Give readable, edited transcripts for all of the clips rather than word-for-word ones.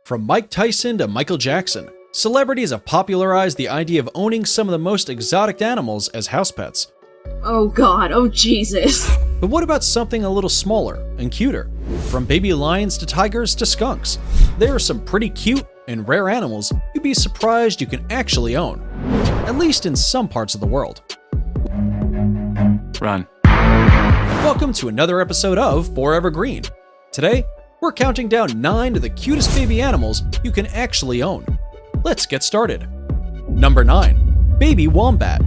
From Mike Tyson to Michael Jackson, celebrities have popularized the idea of owning some of the most exotic animals as house pets. Oh god, oh Jesus. But what about something a little smaller and cuter? From baby lions to tigers to skunks, there are some pretty cute and rare animals you'd be surprised you can actually own, at least in some parts of the world. Run. Welcome to another episode of Forever Green. Today, we're counting down 9 of the cutest baby animals you can actually own. Let's get started. Number 9. BabyWombat.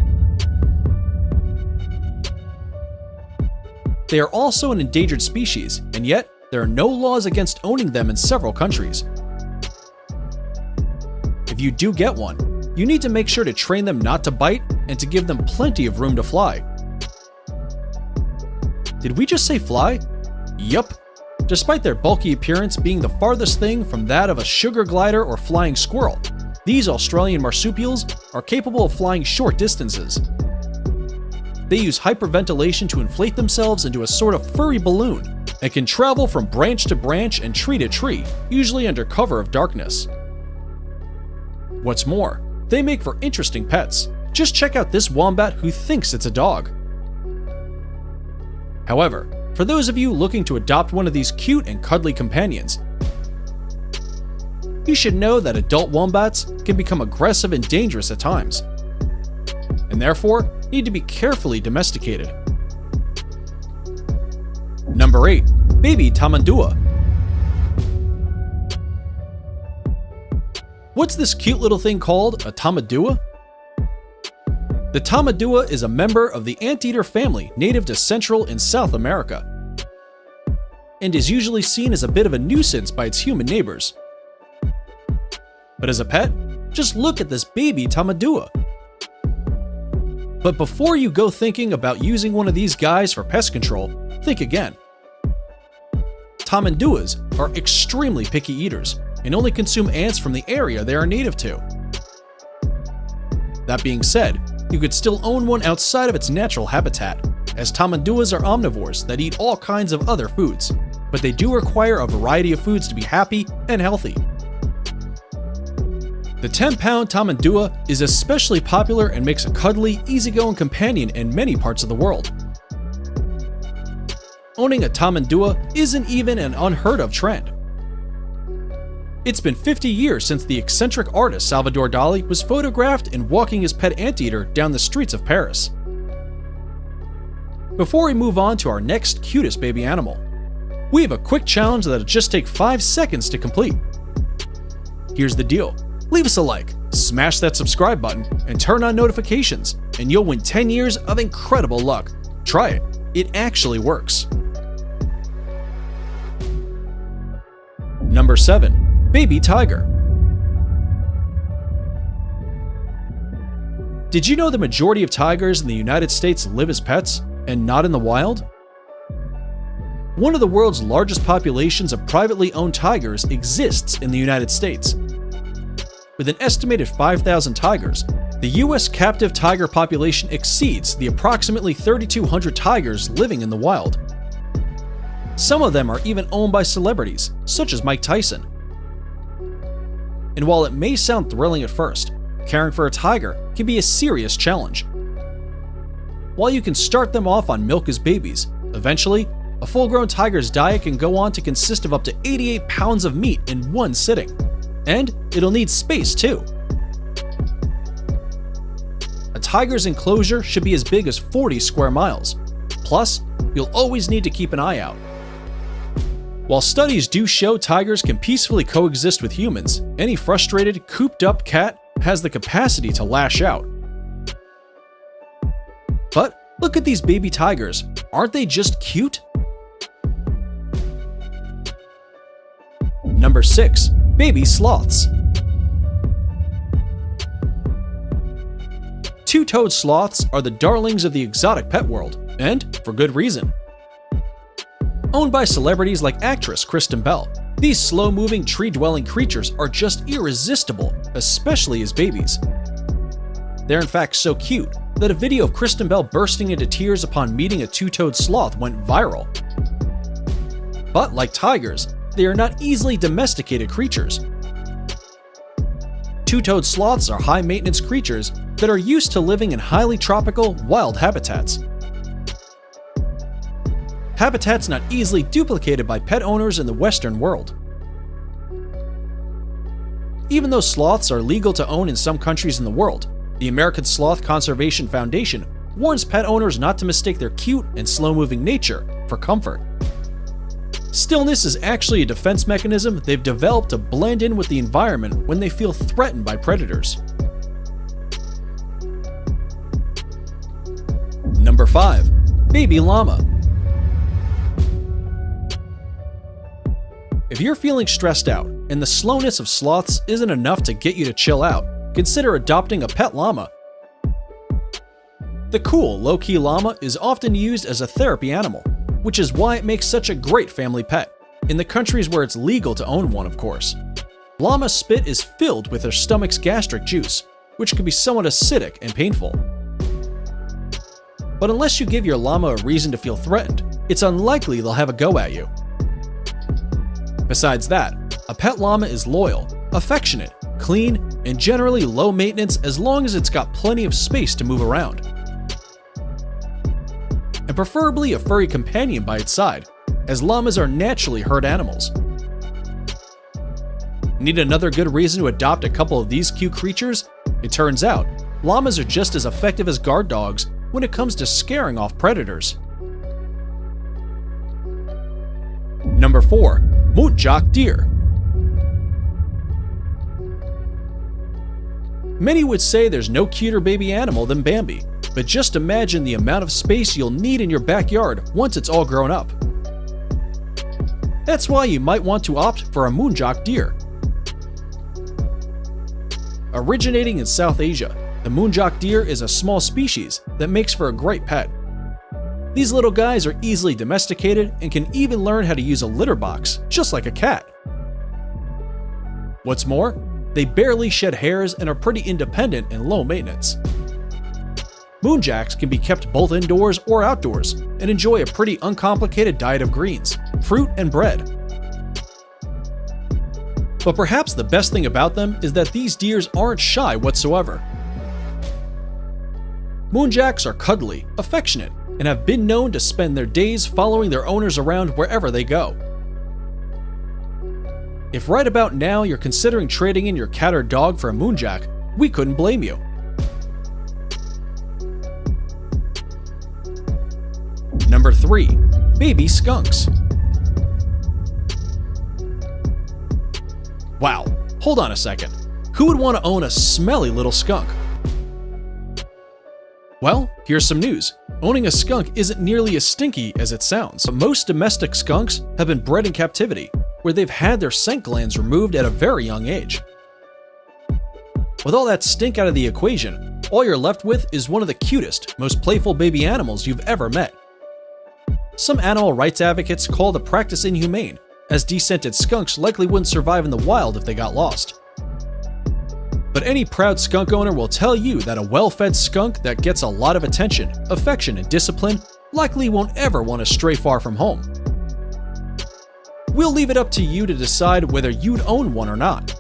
They are also an endangered species, and yet there are no laws against owning them in several countries. If you do get one, you need to make sure to train them not to bite and to give them plenty of room to fly. Did we just say fly? Yup. Despite their bulky appearance being the farthest thing from that of a sugar glider or flying squirrel, these Australian marsupials are capable of flying short distances. They use hyperventilation to inflate themselves into a sort of furry balloon and can travel from branch to branch and tree to tree, usually under cover of darkness. What's more, they make for interesting pets. Just check out this wombat who thinks it's a dog. However, for those of you looking to adopt one of these cute and cuddly companions, you should know that adult wombats can become aggressive and dangerous at times, and therefore need to be carefully domesticated. Number 8. Baby Tamandua. What's this cute little thing called, a Tamandua? The Tamandua is a member of the anteater family native to Central and South America, and is usually seen as a bit of a nuisance by its human neighbors. But as a pet, just look at this baby Tamandua. But before you go thinking about using one of these guys for pest control, think again. Tamanduas are extremely picky eaters and only consume ants from the area they are native to. That being said, you could still own one outside of its natural habitat, as Tamanduas are omnivores that eat all kinds of other foods, but they do require a variety of foods to be happy and healthy. The 10-pound Tamandua is especially popular and makes a cuddly, easygoing companion in many parts of the world. Owning a Tamandua isn't even an unheard of trend. It's been 50 years since the eccentric artist Salvador Dali was photographed in walking his pet anteater down the streets of Paris. Before we move on to our next cutest baby animal, we have a quick challenge that'll just take 5 seconds to complete. Here's the deal. Leave us a like, smash that subscribe button, and turn on notifications, and you'll win 10 years of incredible luck. Try it. It actually works. Number 7. Baby tiger. Did you know the majority of tigers in the United States live as pets and not in the wild? One of the world's largest populations of privately owned tigers exists in the United States. With an estimated 5,000 tigers, the US captive tiger population exceeds the approximately 3,200 tigers living in the wild. Some of them are even owned by celebrities, such as Mike Tyson. And while it may sound thrilling at first, caring for a tiger can be a serious challenge. While you can start them off on milk as babies, eventually, a full-grown tiger's diet can go on to consist of up to 88 pounds of meat in one sitting. And it'll need space too. A tiger's enclosure should be as big as 40 square miles. Plus, you'll always need to keep an eye out. While studies do show tigers can peacefully coexist with humans, any frustrated, cooped-up cat has the capacity to lash out. But look at these baby tigers. Aren't they just cute? Number 6. Baby sloths. Two-toed sloths are the darlings of the exotic pet world, and for good reason. Owned by celebrities like actress Kristen Bell, these slow-moving, tree-dwelling creatures are just irresistible, especially as babies. They're in fact so cute that a video of Kristen Bell bursting into tears upon meeting a two-toed sloth went viral. But like tigers, they are not easily domesticated creatures, Two-toed sloths are high-maintenance creatures that are used to living in highly tropical, wild habitats. Habitats not easily duplicated by pet owners in the Western world. Even though sloths are legal to own in some countries in the world, the American Sloth Conservation Foundation warns pet owners not to mistake their cute and slow-moving nature for comfort. Stillness is actually a defense mechanism they've developed to blend in with the environment when they feel threatened by predators. Number 5. Baby Llama. If you're feeling stressed out and the slowness of sloths isn't enough to get you to chill out, consider adopting a pet llama. The cool, low-key llama is often used as a therapy animal, which is why it makes such a great family pet, in the countries where it's legal to own one, of course. Llama spit is filled with their stomach's gastric juice, which can be somewhat acidic and painful. But unless you give your llama a reason to feel threatened, it's unlikely they'll have a go at you. Besides that, a pet llama is loyal, affectionate, clean, and generally low maintenance as long as it's got plenty of space to move around. And preferably a furry companion by its side, as llamas are naturally herd animals. Need another good reason to adopt a couple of these cute creatures? It turns out, llamas are just as effective as guard dogs when it comes to scaring off predators. Number 4. Muntjac deer. Many would say there's no cuter baby animal than Bambi, but just imagine the amount of space you'll need in your backyard once it's all grown up. That's why you might want to opt for a muntjac deer. Originating in South Asia, the muntjac deer is a small species that makes for a great pet. These little guys are easily domesticated and can even learn how to use a litter box, just like a cat. What's more, they barely shed hairs and are pretty independent and low maintenance. Muntjacs can be kept both indoors or outdoors and enjoy a pretty uncomplicated diet of greens, fruit, and bread. But perhaps the best thing about them is that these deers aren't shy whatsoever. Muntjacs are cuddly, affectionate, and have been known to spend their days following their owners around wherever they go. If right about now you're considering trading in your cat or dog for a muntjac, we couldn't blame you. Number 3. Baby Skunks. Wow, hold on a second. Who would want to own a smelly little skunk? Well, here's some news. Owning a skunk isn't nearly as stinky as it sounds. But most domestic skunks have been bred in captivity, where they've had their scent glands removed at a very young age. With all that stink out of the equation, all you're left with is one of the cutest, most playful baby animals you've ever met. Some animal rights advocates call the practice inhumane, as descented skunks likely wouldn't survive in the wild if they got lost. But any proud skunk owner will tell you that a well-fed skunk that gets a lot of attention, affection, and discipline likely won't ever want to stray far from home. We'll leave it up to you to decide whether you'd own one or not.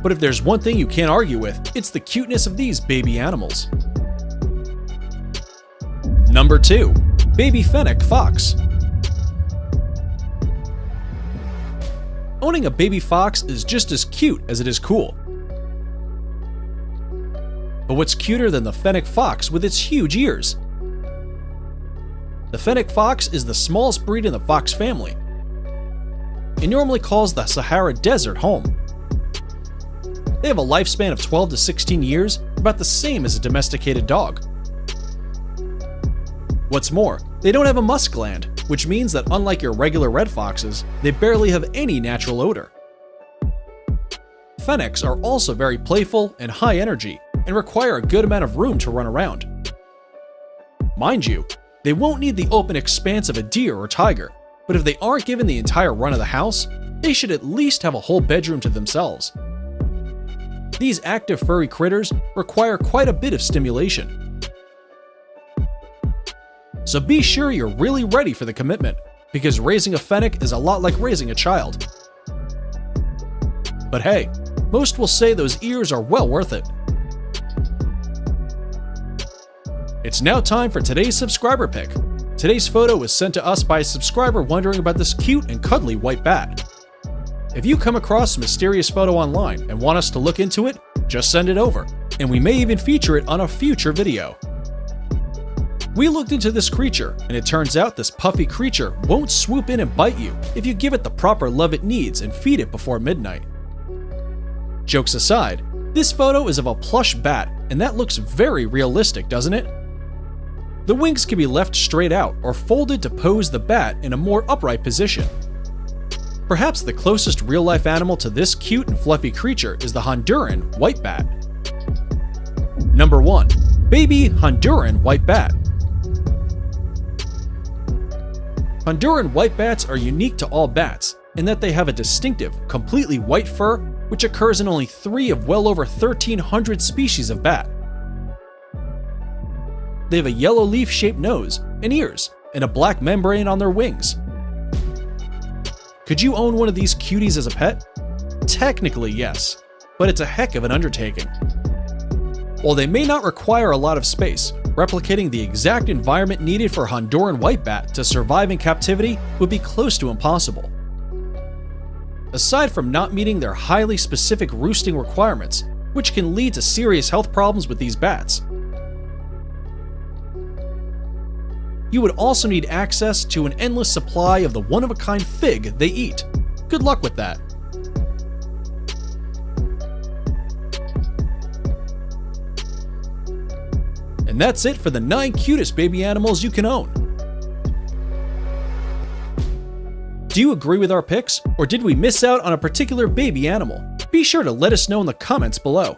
But if there's one thing you can't argue with, it's the cuteness of these baby animals. Number 2. Baby Fennec Fox. Owning a baby fox is just as cute as it is cool. But what's cuter than the Fennec Fox with its huge ears? The Fennec Fox is the smallest breed in the fox family. It normally calls the Sahara Desert home. They have a lifespan of 12 to 16 years, about the same as a domesticated dog. What's more, they don't have a musk gland, which means that unlike your regular red foxes, they barely have any natural odor. Fennecs are also very playful and high energy, and require a good amount of room to run around. Mind you, they won't need the open expanse of a deer or tiger, but if they aren't given the entire run of the house, they should at least have a whole bedroom to themselves. These active furry critters require quite a bit of stimulation. So be sure you're really ready for the commitment, because raising a Fennec is a lot like raising a child. But hey, most will say those ears are well worth it. It's now time for today's subscriber pick. Today's photo was sent to us by a subscriber wondering about this cute and cuddly white bat. If you come across a mysterious photo online and want us to look into it, just send it over, and we may even feature it on a future video. We looked into this creature, and it turns out this puffy creature won't swoop in and bite you if you give it the proper love it needs and feed it before midnight. Jokes aside, this photo is of a plush bat, and that looks very realistic, doesn't it? The wings can be left straight out or folded to pose the bat in a more upright position. Perhaps the closest real-life animal to this cute and fluffy creature is the Honduran white bat. Number 1. Baby Honduran white bat. Honduran white bats are unique to all bats in that they have a distinctive, completely white fur which occurs in only 3 of well over 1,300 species of bat. They have a yellow leaf-shaped nose and ears and a black membrane on their wings. Could you own one of these cuties as a pet? Technically, yes, but it's a heck of an undertaking. While they may not require a lot of space, replicating the exact environment needed for a Honduran white bat to survive in captivity would be close to impossible. Aside from not meeting their highly specific roosting requirements, which can lead to serious health problems with these bats, you would also need access to an endless supply of the one-of-a-kind fig they eat. Good luck with that. And that's it for the 9 cutest baby animals you can own. Do you agree with our picks, or did we miss out on a particular baby animal? Be sure to let us know in the comments below.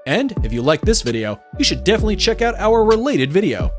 And if you like this video, you should definitely check out our related video.